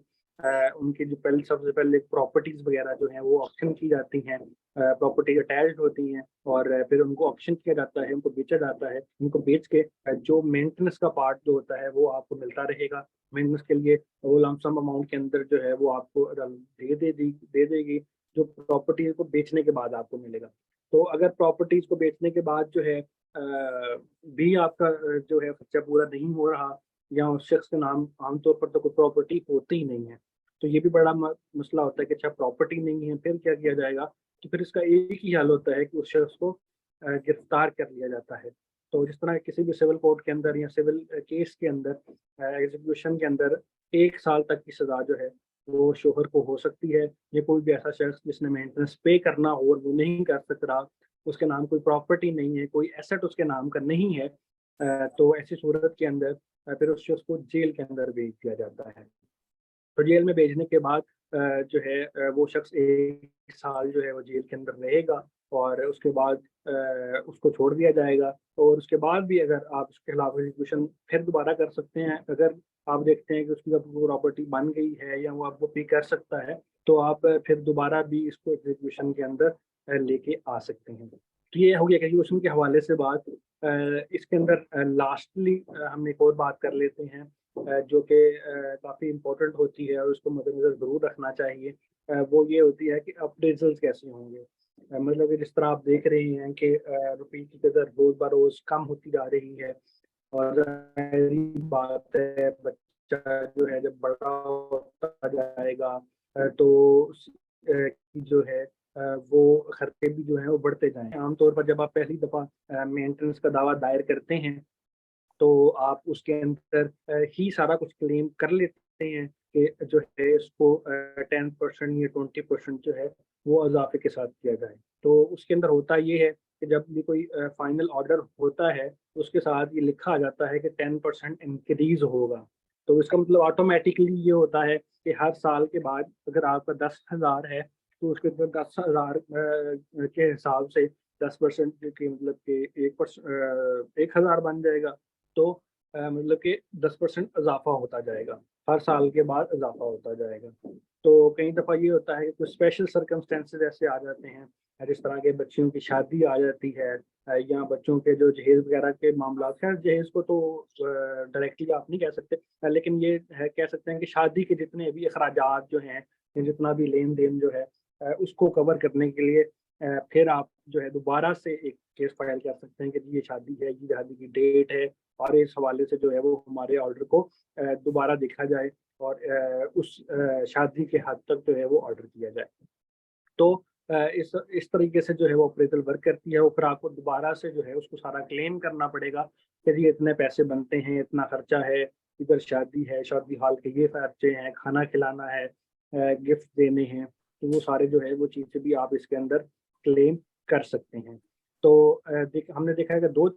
उनकी जो पहले सबसे पहले प्रॉपर्टीज वगैरह जो हैं वो ऑक्शन की जाती हैं, प्रॉपर्टी अटैच्ड होती हैं और फिर उनको ऑक्शन किया जाता है, उनको बेचा जाता है। उनको बेच के जो मेंटेनेंस का पार्ट जो होता है वो आपको मिलता रहेगा। मेंटेनेंस के लिए वो लमसम अमाउंट के अंदर जो है वो आपको दे देगी, जो प्रॉपर्टी को बेचने के बाद आपको मिलेगा। तो अगर प्रॉपर्टीज को बेचने के बाद जो है भी आपका जो है खर्चा पूरा नहीं हो रहा या उस शख्स के नाम आमतौर पर तो कोई प्रॉपर्टी होती ही नहीं है, तो ये भी बड़ा मसला होता है कि अच्छा प्रॉपर्टी नहीं है फिर क्या किया जाएगा। तो फिर इसका एक ही हल होता है कि उस शख्स को गिरफ्तार कर लिया जाता है। तो जिस तरह किसी भी सिविल कोर्ट के अंदर या सिविल केस के अंदर एग्जीक्यूशन के अंदर 1 साल तक की सजा जो है वो शोहर को हो सकती है। या कोई भी ऐसा शख्स जिसने मेंटेनेंस पे करना हो और वो नहीं कर सक रहा, उसके नाम कोई प्रॉपर्टी नहीं है, कोई एसेट उसके नाम का नहीं है, तो ऐसी सूरत के अंदर फिर उस शख्स को जेल के अंदर भेज दिया जाता है। तो जेल में भेजने के बाद जो है वो शख्स 1 साल जो है वो जेल के अंदर रहेगा और उसके बाद उसको छोड़ दिया जाएगा। और उसके बाद भी अगर आप उसके खिलाफ एग्जीक्यूशन फिर दोबारा कर सकते हैं, अगर आप देखते हैं कि उसकी प्रॉपर्टी बन गई है या वो आपको पे कर सकता है, तो आप फिर दोबारा भी इसको एग्जीक्यूशन के अंदर लेके आ सकते हैं। तो ये हो गया एग्जीक्यूशन के हवाले से बात। इसके अंदर लास्टली हम एक और बात कर लेते हैं जो कि काफ़ी इम्पोर्टेंट होती है और उसको मद्देनज़र ज़रूर रखना चाहिए। वो ये होती है कि अप्रेज़ल्स कैसे होंगे। मतलब कि जिस तरह आप देख रहे हैं कि रुपये की कदर रोज़ ब-रोज़ कम होती जा रही है और ज़ाहिर-सी बात है बच्चा जो है जब बड़ा होता जाएगा तो जो है वो खर्चे भी जो हैं वो बढ़ते जाएँ। आम तौर पर जब आप पहली दफ़ा मेंटेनेंस का दावा दायर करते हैं तो आप उसके अंदर ही सारा कुछ क्लेम कर लेते हैं कि जो है इसको 10% या 20% जो है वो इज़ाफ़े के साथ किया जाए। तो उसके अंदर होता ये है कि जब भी कोई फाइनल ऑर्डर होता है, तो उसके साथ ये लिखा आ जाता है कि 10% इंक्रीज़ होगा। तो इसका मतलब ऑटोमैटिकली ये होता है कि हर साल के बाद अगर आपका 10,000 है, तो उसके अंदर 10,000 के हिसाब से 10% की मतलब कि 1,000 बन जाएगा। तो मतलब कि 10% इजाफा होता जाएगा, हर साल के बाद इजाफा होता जाएगा। तो कई दफ़ा ये होता है कि कुछ स्पेशल सर्कमस्टेंसेस ऐसे आ जाते हैं, जिस तरह के बच्चियों की शादी आ जाती है, या बच्चों के जो जहेज वगैरह के मामला हैं। जहेज को तो डायरेक्टली आप नहीं कह सकते, लेकिन ये है कह सकते हैं कि शादी के जितने भी अखराजात जो हैं, या जितना भी लेन देन जो है, उसको कवर करने के लिए फिर आप जो है दोबारा से एक केस फाइल कर सकते हैं कि जी ये शादी है, ये शादी की डेट है, और इस हवाले से जो है वो हमारे ऑर्डर को दोबारा देखा जाए, और उस शादी के हद तक जो है वो ऑर्डर किया जाए। तो इस तरीके से जो है वो अप्रेजल वर्क करती है, और फिर आपको दोबारा से जो है उसको सारा क्लेम करना पड़ेगा कि जी इतने पैसे बनते हैं, इतना खर्चा है, इधर शादी है, शादी हॉल के ये खर्चे हैं, खाना खिलाना है, गिफ्ट देने हैं। तो वो सारे जो है वो चीज़ें भी आप इसके अंदर क्लेम कर सकते हैं। तो हमने देखा है कि दो।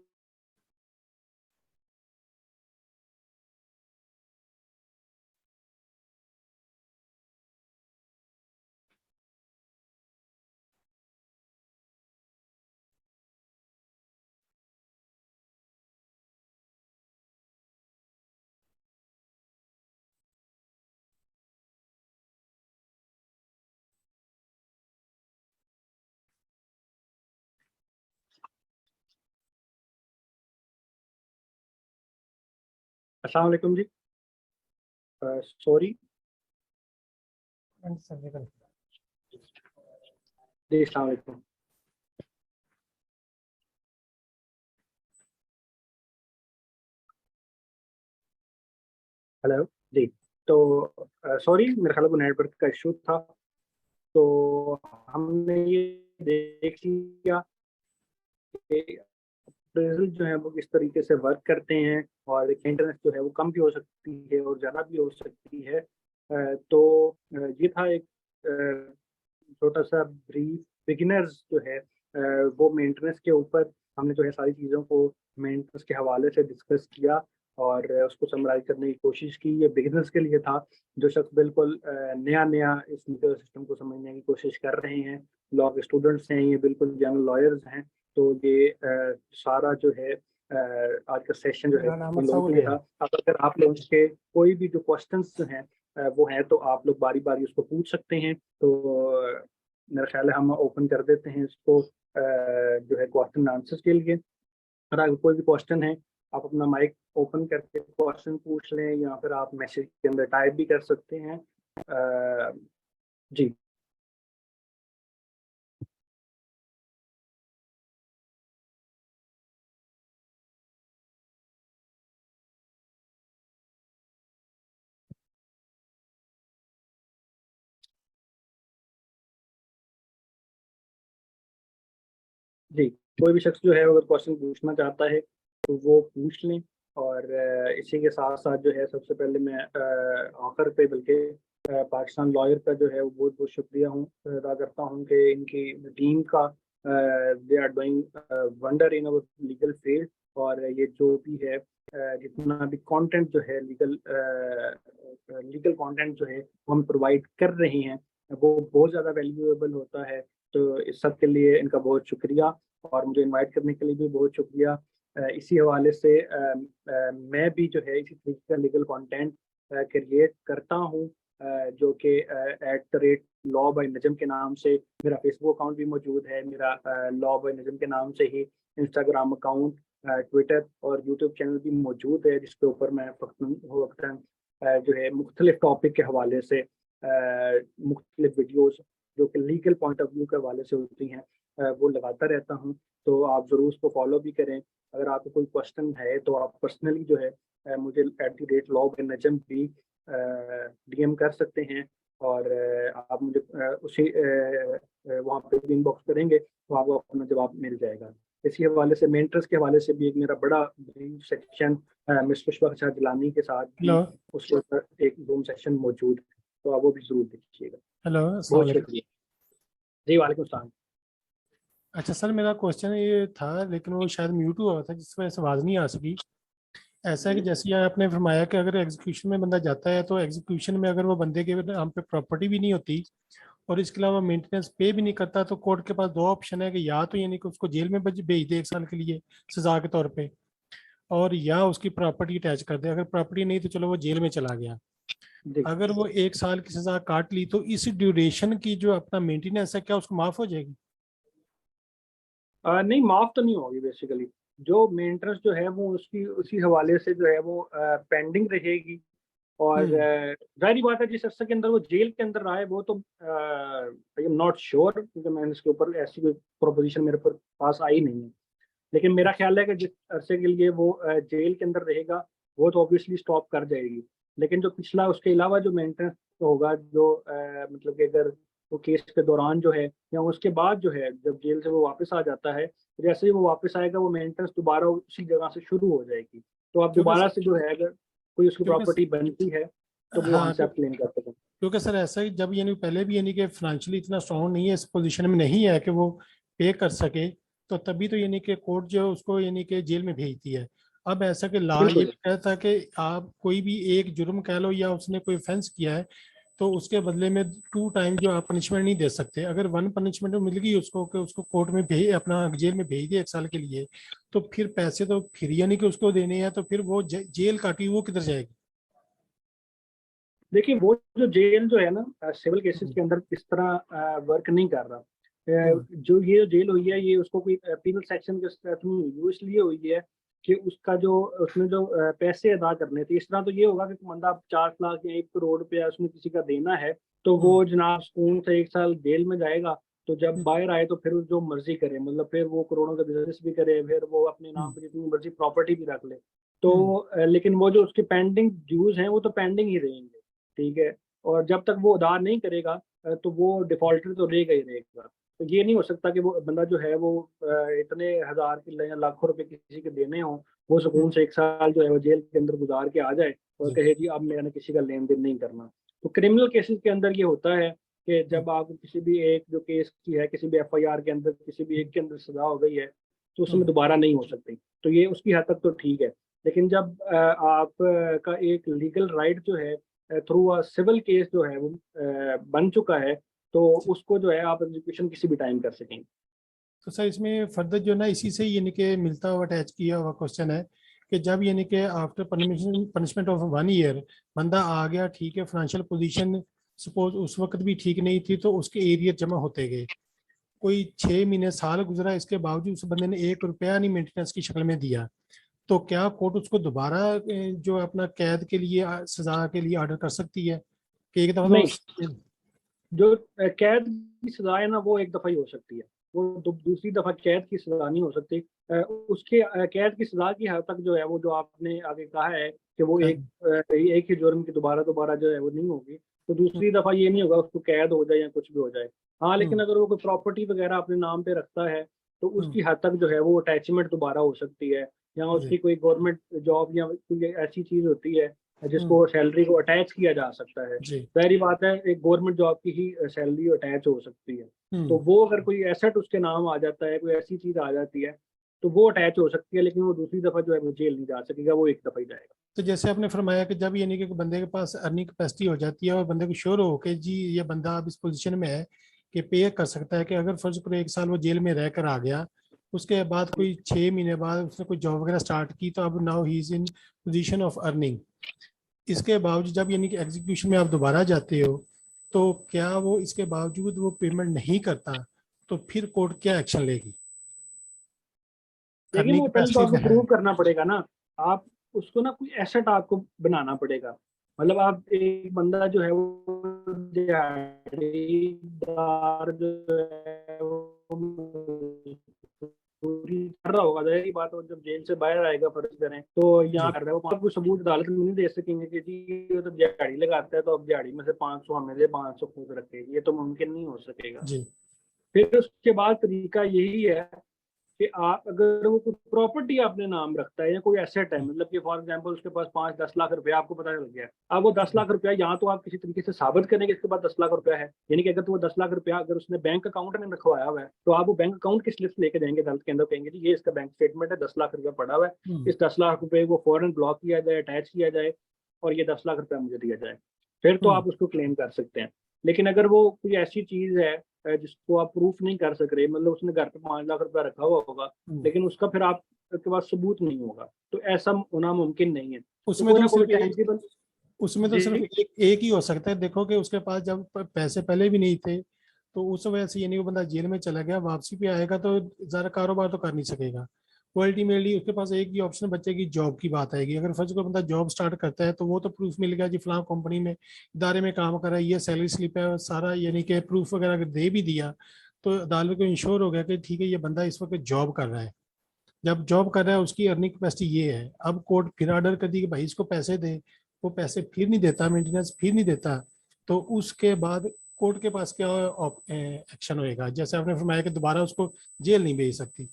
अस्सलाम वालेकुम जी। सॉरी जी, अस्सलाम वालेकुम। हेलो जी। तो सॉरी, मेरे ख्याल को नेटवर्क का इशू था। तो हमने ये देख लिया कि अप्रेजल जो है वो किस तरीके से वर्क करते हैं, और मेंटेनेंस जो है वो कम भी हो सकती है और ज़्यादा भी हो सकती है। तो ये था एक छोटा सा ब्रीफ बिगिनर्स जो है, वो मेंटेनेंस के ऊपर हमने जो है सारी चीज़ों को मेंटेनेंस के हवाले से डिस्कस किया, और उसको समराइज करने की कोशिश की। ये बिगिनर्स के लिए था, जो शख्स बिल्कुल नया नया इस मीटर सिस्टम को समझने की कोशिश कर रहे हैं। लॉ के स्टूडेंट्स हैं, ये बिल्कुल यंग लॉयर्स हैं। तो ये सारा जो है आज का सेशन जो है इन लोगों के लिए था। अब अगर आप लोगों के कोई भी जो क्वेश्चंस जो हैं वो हैं, तो आप लोग बारी बारी उसको पूछ सकते हैं। तो मेरा ख्याल है हम ओपन कर देते हैं इसको जो है क्वेश्चन आंसर्स के लिए। अगर आपको कोई भी क्वेश्चन है, आप अपना माइक ओपन करके क्वेश्चन पूछ लें, या फिर आप मैसेज के अंदर टाइप भी कर सकते हैं। जी जी, कोई भी शख्स जो है अगर क्वेश्चन पूछना चाहता है तो वो पूछ लें। और इसी के साथ साथ जो है सबसे पहले मैं आखिर पे बल्कि पाकिस्तान लॉयर का जो है वो बहुत बहुत शुक्रिया अदा करता हूँ कि इनकी टीम का they are doing wonder in our legal field. और ये जो भी है जितना भी कंटेंट जो है लीगल लीगल कंटेंट जो है वो हम प्रोवाइड कर रहे हैं, वो बहुत ज़्यादा वैल्यूएबल होता है। तो इस सब के लिए इनका बहुत शुक्रिया, और मुझे इनवाइट करने के लिए भी बहुत शुक्रिया। इसी हवाले से मैं भी जो है इसी तरीके का लीगल कंटेंट क्रिएट करता हूँ, जो कि @लॉ बाय नजम के नाम से मेरा फेसबुक अकाउंट भी मौजूद है। मेरा लॉ बाय नजम के नाम से ही इंस्टाग्राम अकाउंट, ट्विटर और यूट्यूब चैनल भी मौजूद है, जिसके ऊपर मैं वक्तन जो है मुख्तलिफ टॉपिक के हवाले से मुख्तलिफ वीडियोज़ जो कि लीगल पॉइंट ऑफ व्यू के हवाले से होती हैं वो लगाता रहता हूँ। तो आप ज़रूर उसको फॉलो भी करें। अगर आपको कोई क्वेश्चन है तो आप पर्सनली जो है मुझे @लॉ बाय नजम भी डीएम कर सकते हैं। और आप मुझे उसी वहाँ पे भी इनबॉक्स करेंगे तो आपको अपना जवाब मिल जाएगा। इसी हवाले से मेंटर्स के हवाले से भी एक मेरा बड़ा brief section miss Pushpa Shah Jilani के साथ हेलो भी उसके ऊपर एक जूम सेशन मौजूद है, तो आप वो भी ज़रूर देखिएगा। हेलो, अस्सलाम बहुत वालेकुम। शुक्रिया जी। वालेकुम सलाम। अच्छा सर, मेरा क्वेश्चन ये था, लेकिन वो शायद म्यूट हुआ था जिस वजह से आवाज़ नहीं आ सकी। ऐसा है कि जी जैसे ये आपने फरमाया कि अगर एग्जीक्यूशन में बंदा जाता है तो एग्जीक्यूशन में अगर वो बंदे के नाम पे प्रॉपर्टी भी नहीं होती और इसके अलावा मेंटेनेंस पे भी नहीं करता, तो कोर्ट के पास दो ऑप्शन है कि या तो यानी कि उसको जेल में भेज भेज दे 1 साल के लिए सजा के तौर पे, और या उसकी प्रॉपर्टी अटैच कर दे। अगर प्रॉपर्टी नहीं तो चलो वो जेल में चला गया। जी। अगर वो 1 साल की सजा काट ली तो इस ड्यूरेशन की जो अपना मेंटेनेंस है क्या उसको माफ हो जाएगी? नहीं, माफ तो नहीं होगी बेसिकली। जो मेंटेनेंस जो है वो उसकी उसी हवाले से जो है वो पेंडिंग रहेगी। और हम्म। जाहिर बात है जिस अरसे के अंदर वो जेल के अंदर रहा है वो तो आई एम नॉट श्योर, क्योंकि मैंने इसके ऊपर ऐसी कोई प्रोपोजिशन मेरे पास आई नहीं है। लेकिन मेरा ख्याल है कि जिस अरसे के लिए वो जेल के अंदर रहेगा वो तो ऑब्वियसली स्टॉप कर जाएगी। लेकिन जो पिछला उसके अलावा जो मेंटेनेंस होगा, जो मतलब कि अगर वो केस के दौरान जो है या उसके बाद जो है जब जेल से वो वापस आ जाता है, तो जैसे ही वो वापस आएगा वो मेंटेनेंस दोबारा उसी जगह से शुरू हो जाएगी। तो आप क्योंकि दोबारा से जो है अगर कोई उसकी क्योंकि प्रॉपर्टी बनती है तो वो वहां हाँ से आप क्लेम कर सकें। क्योंकि सर ऐसा ही जब यानी पहले भी यानी कि फाइनेंशियली इतना स्ट्रांग नहीं है, इस पोजीशन में नहीं है कि वो पे कर सके, तो तभी तो यानी कि कोर्ट जो है उसको यानी कि जेल में भेजती है। अब ऐसा कि लॉ ये बिल्कुल। कहता है कि आप कोई भी एक जुर्म कह लो या उसने कोई ऑफेंस किया है तो उसके बदले में 2 टाइम जो आप पनिशमेंट नहीं दे सकते। अगर वन पनिशमेंट मिल गई उसको कि उसको कोर्ट में भेज अपना जेल में भेज दिया 1 साल के लिए, तो फिर पैसे तो फिर यानी कि उसको देने हैं, तो फिर वो जेल काटी वो किधर जाएगी? देखिए वो जो जेल जो है ना सिविल केसेस हम्म। के अंदर इस तरह वर्क नहीं कर रहा। हम्म। जो ये जेल हुई है ये उसको कोई पीनल सेक्शन के तहत नहीं हुई, वो इसलिए हुई है कि उसका जो उसने जो पैसे अदा करने थे। इस तरह तो ये होगा कि बंदा 4 लाख या 1 करोड़ रुपया उसने किसी का देना है तो हम्म। वो जनाब सुकून से 1 साल जेल में जाएगा। तो जब हम्म। बाहर आए तो फिर जो मर्जी करे, मतलब फिर वो करोड़ों का बिजनेस भी करे, फिर वो अपने नाम हम्म। पे जितनी मर्जी प्रॉपर्टी भी रख ले। तो हम्म। लेकिन वो जो उसके पेंडिंग ड्यूज हैं वो तो पेंडिंग ही रहेंगे। ठीक है। और जब तक वो अदा नहीं करेगा तो वो डिफॉल्टर तो रहेगा ही रहेगा। तो ये नहीं हो सकता कि वो बंदा जो है वो इतने हजार के या लाखों रुपए किसी के देने हों, वो हम्म। सुकून से 1 साल जो है वो जेल के अंदर गुजार के आ जाए और जी। कहे जी अब मैंने किसी का लेन देन नहीं करना। तो क्रिमिनल केसेस के अंदर ये होता है कि हम्म। जब आपको किसी भी एक जो केस की है, किसी भी एफआईआर के अंदर किसी भी एक के अंदर सजा हो गई है तो उसमें हम्म। दोबारा नहीं हो सकती। तो ये उसकी हद तक तो ठीक है। लेकिन जब आप का एक लीगल राइट जो है थ्रू अ सिविल केस जो है वो बन चुका है, तो उसको जो है आप एग्जीक्यूशन किसी भी टाइम कर सकेंगे। तो सर इसमें फर्दर जो ना इसी से यानी कि मिलता हुआ अटैच किया हुआ क्वेश्चन है कि जब यानी कि आफ्टर पनिशमेंट ऑफ 1 ईयर बंदा आ गया, ठीक है, फाइनेंशियल पोजीशन सपोज उस वक्त भी ठीक नहीं थी तो उसके एरियर जमा होते गए, कोई 6 महीने साल गुजरा, इसके बावजूद उस बंदे ने 1 रुपया नहीं मेंटेनेंस की शक्ल में दिया, तो क्या कोर्ट उसको दोबारा जो अपना कैद के लिए सजा के लिए ऑर्डर कर सकती है कि एक दफा नहीं, तो? जो कैद की सजा है ना वो एक दफा ही हो सकती है। वो दूसरी दफा कैद की सजा नहीं हो सकती। उसके कैद की सजा की हद तक जो है वो जो आपने आगे कहा है कि वो एक ही जुर्म की दोबारा दोबारा जो है वो नहीं होगी। तो दूसरी दफा ये नहीं होगा उसको कैद हो जाए या कुछ भी हो जाए। हाँ, लेकिन अगर वो कोई प्रॉपर्टी वगैरह अपने नाम पे रखता है तो उसकी हद तक जो है वो अटैचमेंट दोबारा हो सकती है। या उसकी जी। कोई गवर्नमेंट जॉब या कोई ऐसी चीज होती है हम्म। जिसको सैलरी को अटैच किया जा सकता है। जी। जाहिर बात है एक गवर्नमेंट जॉब की ही सैलरी अटैच हो सकती है। तो हम्म। वो अगर कोई एसेट उसके नाम आ जाता है, कोई ऐसी चीज आ जाती है तो वो अटैच हो सकती है, लेकिन वो दूसरी दफा जो है वो जेल नहीं जा सकेगा, वो एक दफा ही जाएगा। तो जैसे आपने फरमाया कि जब यानी कि बंदे के पास अर्निंग कैपेसिटी हो जाती है और बंदे को श्योर हो कि जी ये बंदा अब इस पोजीशन में है कि पे कर सकता है, कि अगर फर्ज करो 1 साल वो जेल में रह कर आ गया, उसके बाद कोई 6 महीने बाद उसने कोई जॉब वगैरह स्टार्ट की, तो अब now he is in position of earning, इसके बावजूद जब यानी कि एग्जीक्यूशन में आप दोबारा जाते हो तो क्या वो इसके बावजूद वो पेमेंट नहीं करता तो फिर कोर्ट क्या एक्शन लेगी? लेकिन अर्निंग वो पहले तो कैपेसिटी आपको जो है। प्रूव करना पड़ेगा ना। आप उसको ना कोई एसेट आपको बनाना पड़ेगा। मतलब आप एक बंदा जो है वो दिहाड़ीदार जो है वो पूरी कर रहा होगा, जाहिर सी बात है, जब जेल से बाहर आएगा फर्ज करें तो यहाँ जी। कर रहा है वो, आपको सबूत अदालत में नहीं दे सकेंगे कि जी ये तो दिहाड़ी लगाता है तो अब दिहाड़ी में से 500 हमें दे, 500 खुद रखे, ये तो मुमकिन नहीं हो सकेगा। जी। फिर उसके बाद तरीका यही है कि आप अगर वो कोई प्रॉपर्टी अपने नाम रखता है या कोई एसेट है, मतलब कि फॉर एग्जांपल उसके पास 5-10 लाख रुपया आपको पता चल गया। अब वो 10 लाख रुपया यहाँ तो आप किसी तरीके से साबित करेंगे इसके पास 10 लाख रुपया है, यानी कि अगर तो वो 10 लाख रुपया अगर उसने बैंक अकाउंट में रखवाया हुआ है तो आप वो बैंक अकाउंट की स्लिप लेके जाएंगे अदालत के अंदर, कहेंगे जी ये इसका बैंक स्टेटमेंट है, 10 लाख रुपया पड़ा हुआ है, हम्म। इस 10 लाख रुपये को फौरन ब्लॉक किया जाए, अटैच किया जाए और ये 10 लाख रुपया मुझे दिया जाए। फिर तो हम्म। आप उसको क्लेम कर सकते हैं। लेकिन अगर वो कोई ऐसी चीज है जिसको आप प्रूफ नहीं कर सक रहे, मतलब उसने घर पे 5 लाख रुपया रखा हुआ होगा हम्म। लेकिन उसका फिर आप के पास सबूत नहीं होगा, तो ऐसा होना मुमकिन नहीं है। उसमें तो कोई सिर्फ ऐसी बंद उसमें तो जी सिर्फ एक ही हो सकता है। देखो कि उसके पास जब पैसे पहले भी नहीं थे, तो उस वजह से यानी वो बंदा जेल में चला गया, वापसी पे आएगा तो ज़्यादा कारोबार तो कर नहीं सकेगा। वो अल्टीमेटली उसके पास एक ही ऑप्शन बचेगी, जॉब की बात आएगी। अगर फर्स्ट कोई बंदा जॉब स्टार्ट करता है तो वो तो प्रूफ मिल गया जी फलां कंपनी में इदारे में काम कर रहा है, ये सैलरी स्लिप है सारा, यानी कि प्रूफ वगैरह अगर दे भी दिया तो अदालत को इंश्योर हो गया कि ठीक है ये बंदा इस वक्त जॉब कर रहा है। जब जॉब कर रहा है उसकी अर्निंग कैपेसिटी ये है, अब कोर्ट फिर ऑर्डर कर दी कि भाई इसको पैसे दे, वो पैसे फिर नहीं देता, मेंटेनेंस फिर नहीं देता, तो उसके बाद कोर्ट के पास क्या एक्शन होएगा? जैसे आपने फरमाया कि दोबारा उसको जेल नहीं भेज सकती।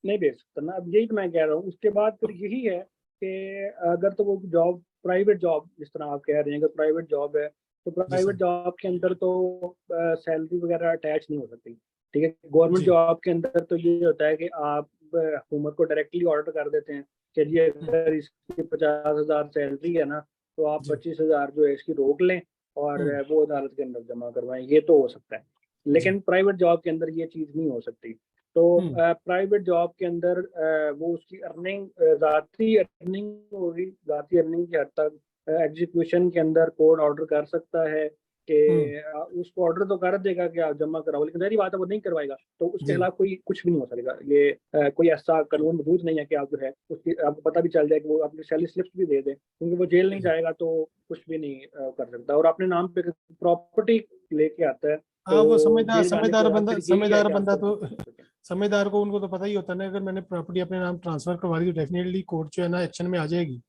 नहीं भेज सकता ना। अब यही तो मैं कह रहा हूँ। उसके बाद फिर यही है कि अगर तो वो जॉब, प्राइवेट जॉब जिस तरह आप कह रहे हैं, अगर प्राइवेट जॉब है तो जी प्राइवेट सर। जॉब के अंदर तो सैलरी वगैरह अटैच नहीं हो सकती। ठीक है, गवर्नमेंट जी। जॉब के अंदर तो ये होता है कि आप हुकूमत को डायरेक्टली ऑर्डर कर देते हैं कि जी अगर इसकी 50,000 सैलरी है ना, तो आप जी। 25,000 जो है इसकी रोक लें और हम्म। वो अदालत के अंदर जमा करवाएं। ये तो हो सकता है, जी। लेकिन प्राइवेट जॉब के अंदर ये चीज़ नहीं हो सकती। तो हम्म। प्राइवेट जॉब के अंदर वो उसकी अर्निंग, ज़ाती अर्निंग होगी। ज़ाती अर्निंग के हद तक एग्जीक्यूशन के अंदर कोर्ट ऑर्डर कर सकता है कि हम्म। उसको ऑर्डर तो कर देगा कि आप जमा कराओ, लेकिन सारी बात है वो नहीं करवाएगा, तो उसके जी। खिलाफ कोई कुछ भी नहीं हो सकेगा। ये कोई ऐसा कानून मौजूद नहीं है कि आप जो है उसकी आपको पता भी चल जाए कि वो अपनी सैलरी स्लिप्स भी दे दे, क्योंकि वो जेल नहीं जी। जाएगा तो कुछ भी नहीं कर सकता। और अपने नाम पे प्रॉपर्टी लेके आता है हाँ, वो तो समझदार जेल जाने के समझदार बाद बंदा, फिर यही है समझदार कि बंदा आपको तो वापस कर सकें। समझदार को उनको तो पता ही होता है ना, अगर मैंने प्रॉपर्टी अपने नाम ट्रांसफर करवा दी तो डेफिनेटली कोर्ट जो है ना एक्शन में आ जाएगी।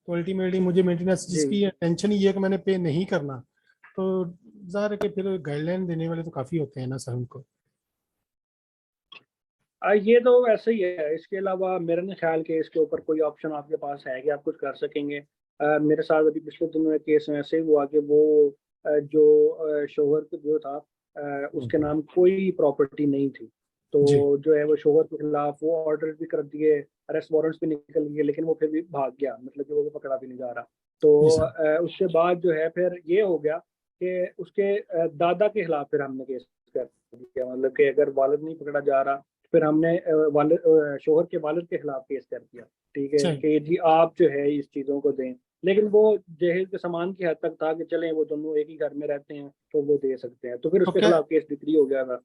तो अल्टीमेटली मुझे मेंटेनेंस जी। जिसकी टेंशन ही है कि मैंने पे नहीं करना, तो जाहिर है कि फिर गाइडलाइन देने वाले तो काफी होते हैं ना सर उनको। ये तो ऐसे ही है। इसके अलावा मेरे नहीं ख्याल के इसके ऊपर कोई ऑप्शन आपके पास है कि आप कुछ कर सकेंगे। मेरे साथ अभी पिछले दिनों एक केस में ऐसे ही हुआ कि वो जो शोहर जो था, उसके नाम कोई प्रॉपर्टी नहीं थी। तो जी। जो है वो शोहर के खिलाफ वो ऑर्डर भी कर दिए, अरेस्ट वारंट्स भी निकल गए, लेकिन वो फिर भी भाग गया, मतलब कि वो पकड़ा भी नहीं जा रहा। जी तो सर। उसके बाद जो है फिर ये हो गया कि उसके दादा के खिलाफ फिर हमने केस कर दिया, मतलब कि अगर वालिद नहीं पकड़ा जा रहा, फिर हमने शोहर के वालिद के खिलाफ केस कर दिया। ठीक है सही। कि जी आप जो है इस चीज़ों को दें, लेकिन वो जहेज के सामान की हद तक था कि चलें वो दोनों एक ही घर में रहते हैं तो वो दे सकते हैं, तो फिर तो उसके क्या, खिलाफ केस डिक्री हो गया था।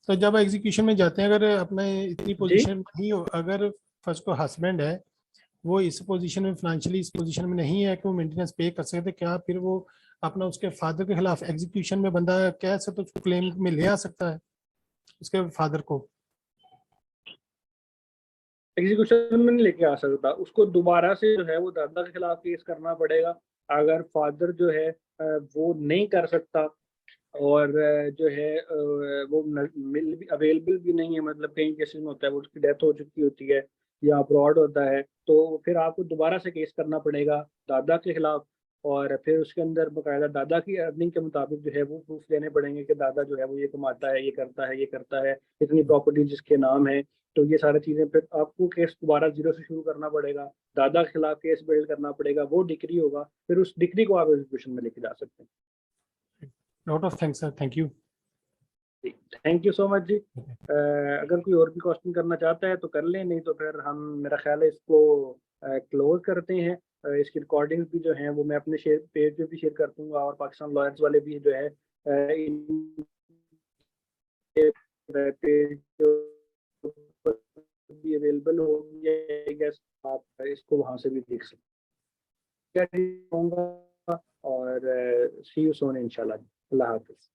तो जब एग्जीक्यूशन में जाते हैं, अगर अपने इतनी जी। पोजीशन नहीं हो, अगर फर्स्ट को हस्बैंड है, वो इस पोजीशन में, फाइनेंशियली इस पोजीशन में नहीं है कि वो मेंटेनेंस पे कर सकते, क्या फिर वो अपना उसके फादर के खिलाफ एग्जीक्यूशन में बंदा कह सकते तो उसको क्लेम में ले आ सकता है उसके फादर को? एग्जीक्यूशन में नहीं लेके आ सकता, उसको दोबारा से जो है वो दादा के खिलाफ केस करना पड़ेगा। अगर फादर जो है वो नहीं कर सकता और जो है वो मिल भी अवेलेबल भी नहीं है, मतलब कई केसेस में होता है वो उसकी डेथ हो चुकी होती है या अब्रॉड होता है, तो फिर आपको दोबारा से केस करना पड़ेगा दादा के खिलाफ। और फिर उसके अंदर बकायदा दादा की अर्निंग के मुताबिक जो है वो प्रूफ देने पड़ेंगे कि दादा जो है वो ये कमाता है, ये करता है, ये करता है, इतनी प्रॉपर्टी जिसके नाम है। तो ये सारी चीज़ें फिर आपको केस दोबारा जीरो से शुरू करना पड़ेगा, दादा के खिलाफ केस बिल्ड करना पड़ेगा, वो डिग्री होगा, फिर उस डिग्री को आप एग्जीक्यूशन में लेके जा सकते हैं। Lot of thanks sir, thank you. Thank you so much जी। अगर कोई और भी क्वेश्चन करना चाहता है तो कर लें, नहीं तो फिर हम, मेरा ख्याल है इसको क्लोज करते हैं। इसकी रिकॉर्डिंग्स भी जो हैं वो मैं अपने शेयर पेज पे भी शेयर कर दूंगा, और पाकिस्तान लॉयर्स वाले भी जो है इन पेज भी अवेलेबल होगी, आई गेस आप इसको वहाँ से भी देख सकते हैं। और सी यू सोन इंशाल्लाह। अल्लाह हाफिज़।